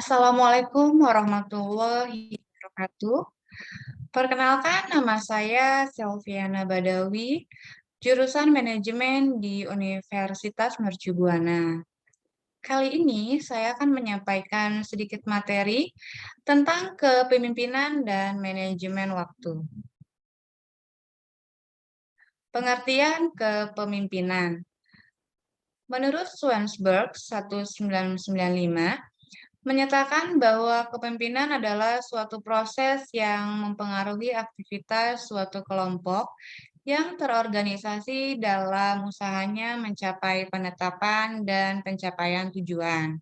Assalamualaikum warahmatullahi wabarakatuh. Perkenalkan, nama saya Selviana Badawi, jurusan Manajemen di Universitas Mercu Buana. Kali ini saya akan menyampaikan sedikit materi tentang kepemimpinan dan manajemen waktu. Pengertian kepemimpinan. Menurut Swansburg 1995, menyatakan bahwa kepemimpinan adalah suatu proses yang mempengaruhi aktivitas suatu kelompok yang terorganisasi dalam usahanya mencapai penetapan dan pencapaian tujuan.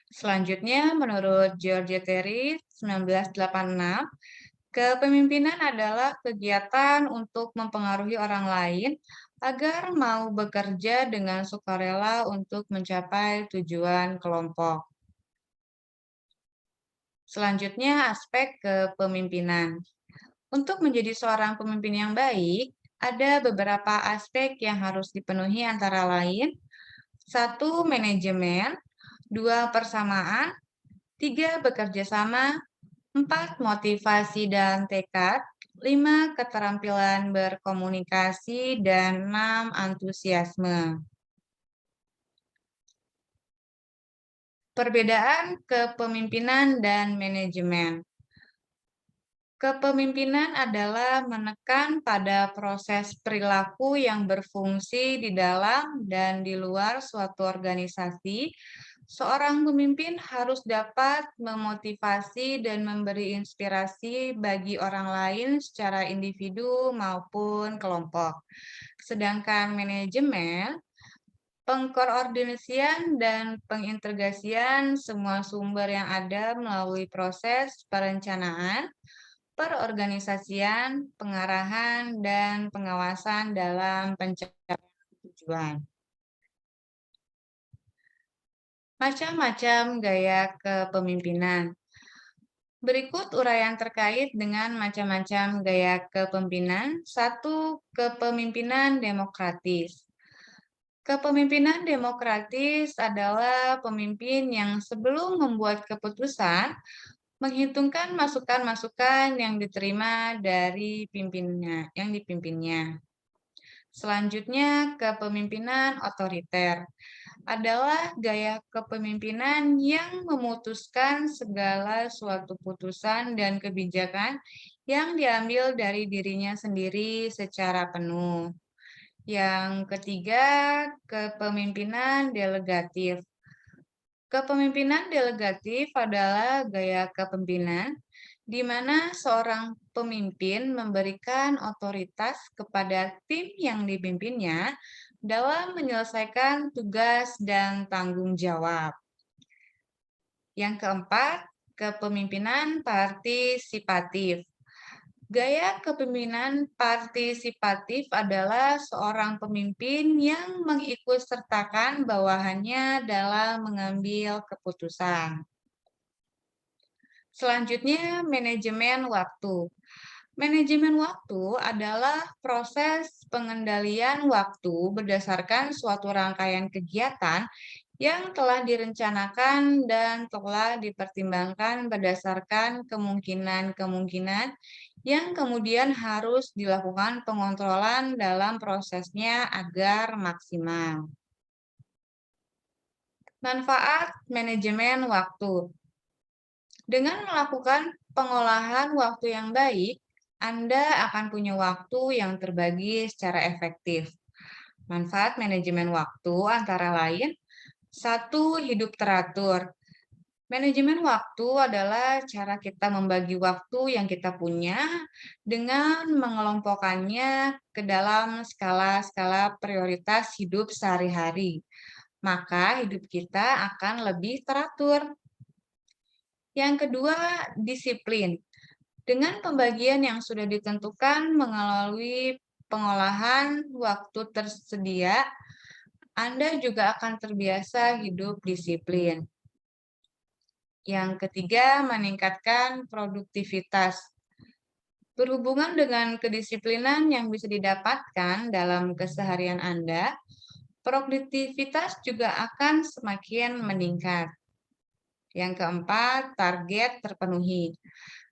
Selanjutnya, menurut George Terry 1986, kepemimpinan adalah kegiatan untuk mempengaruhi orang lain agar mau bekerja dengan sukarela untuk mencapai tujuan kelompok. Selanjutnya, aspek kepemimpinan. Untuk menjadi seorang pemimpin yang baik, ada beberapa aspek yang harus dipenuhi antara lain, 1. Manajemen, 2. Persamaan, 3. Bekerja sama, 4. Motivasi dan tekad, 5. Keterampilan berkomunikasi, dan 6. Antusiasme. Perbedaan kepemimpinan dan manajemen. Kepemimpinan adalah menekan pada proses perilaku yang berfungsi di dalam dan di luar suatu organisasi. Seorang pemimpin harus dapat memotivasi dan memberi inspirasi bagi orang lain secara individu maupun kelompok. Sedangkan manajemen pengkoordinasian dan pengintegrasian semua sumber yang ada melalui proses perencanaan, perorganisasian, pengarahan, dan pengawasan dalam pencapaian tujuan. Macam-macam gaya kepemimpinan. Berikut uraian terkait dengan macam-macam gaya kepemimpinan. 1. Kepemimpinan demokratis. Kepemimpinan demokratis adalah pemimpin yang sebelum membuat keputusan, menghitungkan masukan-masukan yang diterima dari pimpinnya, yang dipimpinnya. Selanjutnya, kepemimpinan otoriter adalah gaya kepemimpinan yang memutuskan segala suatu putusan dan kebijakan yang diambil dari dirinya sendiri secara penuh. Yang ketiga, kepemimpinan delegatif. Kepemimpinan delegatif adalah gaya kepemimpinan di mana seorang pemimpin memberikan otoritas kepada tim yang dipimpinnya dalam menyelesaikan tugas dan tanggung jawab. Yang keempat, kepemimpinan partisipatif. Gaya kepemimpinan partisipatif adalah seorang pemimpin yang mengikutsertakan bawahannya dalam mengambil keputusan. Selanjutnya, manajemen waktu. Manajemen waktu adalah proses pengendalian waktu berdasarkan suatu rangkaian kegiatan yang telah direncanakan dan telah dipertimbangkan berdasarkan kemungkinan-kemungkinan yang kemudian harus dilakukan pengontrolan dalam prosesnya agar maksimal. Manfaat manajemen waktu. Dengan melakukan pengolahan waktu yang baik, Anda akan punya waktu yang terbagi secara efektif. Manfaat manajemen waktu antara lain, 1. Hidup teratur. Manajemen waktu adalah cara kita membagi waktu yang kita punya dengan mengelompokkannya ke dalam skala-skala prioritas hidup sehari-hari. Maka hidup kita akan lebih teratur. Yang kedua, disiplin. Dengan pembagian yang sudah ditentukan melalui pengolahan waktu tersedia, Anda juga akan terbiasa hidup disiplin. Yang ketiga, meningkatkan produktivitas. Berhubungan dengan kedisiplinan yang bisa didapatkan dalam keseharian Anda, produktivitas juga akan semakin meningkat. Yang keempat, target terpenuhi.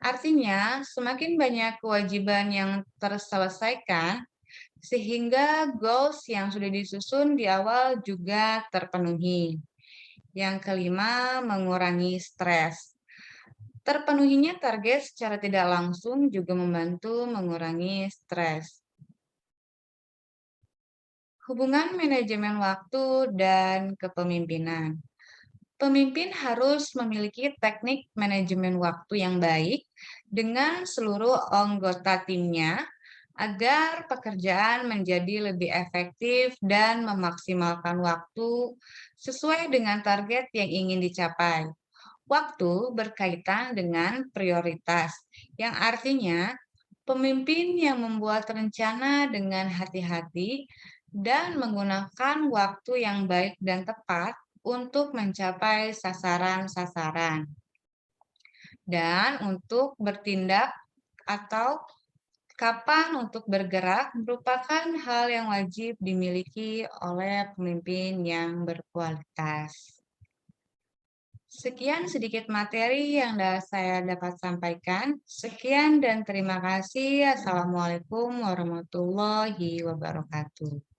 Artinya, semakin banyak kewajiban yang terselesaikan, sehingga goals yang sudah disusun di awal juga terpenuhi. Yang kelima, mengurangi stres. Terpenuhinya target secara tidak langsung juga membantu mengurangi stres. Hubungan manajemen waktu dan kepemimpinan. Pemimpin harus memiliki teknik manajemen waktu yang baik dengan seluruh anggota timnya agar pekerjaan menjadi lebih efektif dan memaksimalkan waktu sesuai dengan target yang ingin dicapai. Waktu berkaitan dengan prioritas, yang artinya pemimpin yang membuat rencana dengan hati-hati dan menggunakan waktu yang baik dan tepat untuk mencapai sasaran-sasaran. Dan untuk bertindak atau kapan untuk bergerak merupakan hal yang wajib dimiliki oleh pemimpin yang berkualitas. Sekian sedikit materi yang saya dapat sampaikan. Sekian dan terima kasih. Assalamualaikum warahmatullahi wabarakatuh.